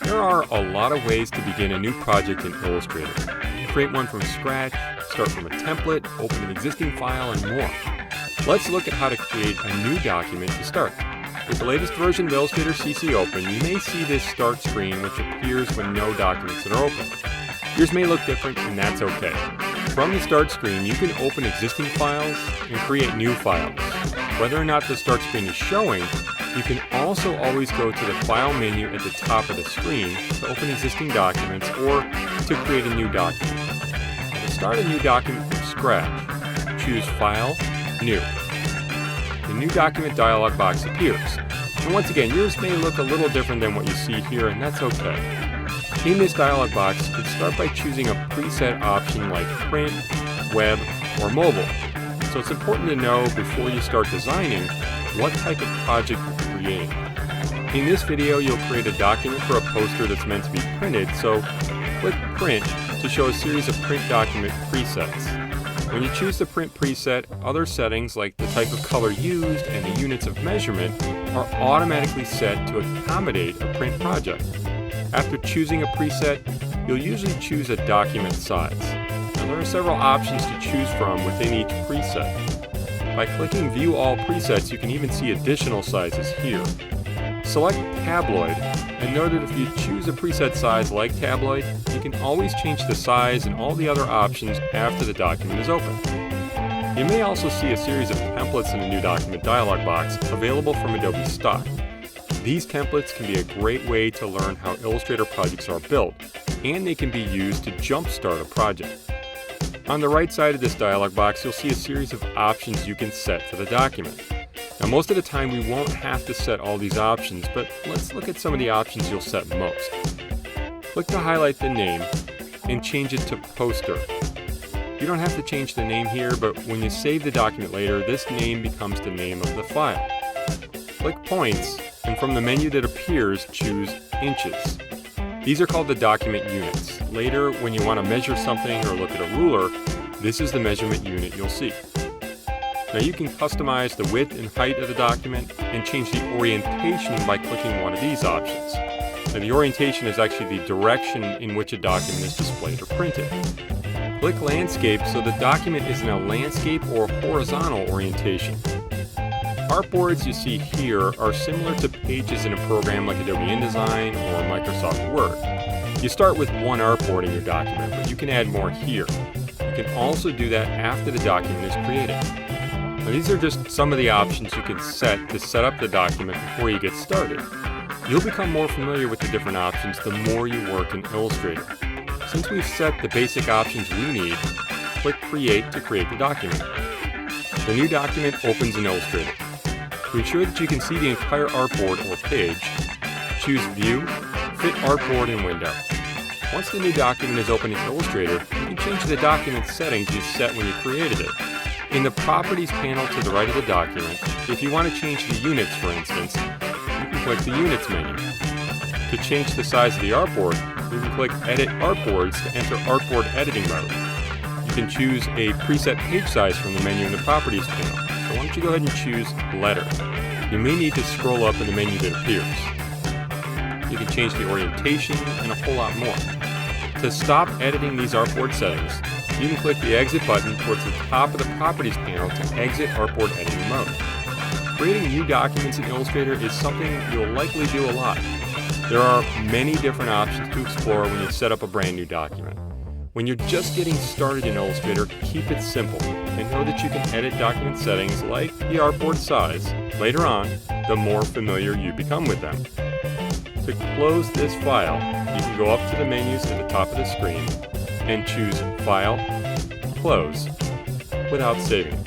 There are a lot of ways to begin a new project in Illustrator. Create one from scratch, start from a template, open an existing file, and more. Let's look at how to create a new document to start. With the latest version of Illustrator CC open, you may see this start screen which appears when no documents are open. Yours may look different, and that's okay. From the start screen, you can open existing files and create new files. Whether or not the start screen is showing, you can also always go to the File menu at the top of the screen to open existing documents or to create a new document. To start a new document from scratch, choose File, New. The New Document dialog box appears. And once again, yours may look a little different than what you see here, and that's okay. In this dialog box, you can start by choosing a preset option like Print, Web, or Mobile. So it's important to know before you start designing what type of project you're creating. In this video, you'll create a document for a poster that's meant to be printed, so click Print to show a series of print document presets. When you choose the print preset, other settings like the type of color used and the units of measurement are automatically set to accommodate a print project. After choosing a preset, you'll usually choose a document size. Now, there are several options to choose from within each preset. By clicking View All Presets, you can even see additional sizes here. Select Tabloid, and note that if you choose a preset size like Tabloid, you can always change the size and all the other options after the document is open. You may also see a series of templates in the New Document dialog box available from Adobe stock. These templates can be a great way to learn how Illustrator projects are built, and they can be used to jumpstart a project. On the right side of this dialog box, you'll see a series of options you can set to the document. Now, most of the time we won't have to set all these options, but let's look at some of the options you'll set most. Click to highlight the name and change it to Poster. You don't have to change the name here, but when you save the document later, this name becomes the name of the file. Click Points, and from the menu that appears, choose Inches. These are called the document units. Later, when you want to measure something or look at a ruler, this is the measurement unit you'll see. Now you can customize the width and height of the document and change the orientation by clicking one of these options. Now the orientation is actually the direction in which a document is displayed or printed. Click Landscape so the document is in a landscape or horizontal orientation. Artboards you see here are similar to pages in a program like Adobe InDesign or Microsoft Word. You start with one artboard in your document, but you can add more here. You can also do that after the document is created. Now, these are just some of the options you can set to set up the document before you get started. You'll become more familiar with the different options the more you work in Illustrator. Since we've set the basic options we need, click Create to create the document. The new document opens in Illustrator. To ensure that you can see the entire artboard or page, choose View, Fit Artboard and Window. Once the new document is open in Illustrator, you can change the document settings you set when you created it. In the Properties panel to the right of the document, if you want to change the units, for instance, you can click the Units menu. To change the size of the artboard, you can click Edit Artboards to enter artboard editing mode. You can choose a preset page size from the menu in the Properties panel. So why don't you go ahead and choose Letter. You may need to scroll up in the menu that appears. You can change the orientation and a whole lot more. To stop editing these artboard settings, you can click the Exit button towards the top of the Properties panel to exit artboard editing mode. Creating new documents in Illustrator is something you'll likely do a lot. There are many different options to explore when you set up a brand new document. When you're just getting started in Illustrator, keep it simple and know that you can edit document settings like the artboard size. Later on, the more familiar you become with them. To close this file, you can go up to the menus at the top of the screen and choose File, Close, without saving.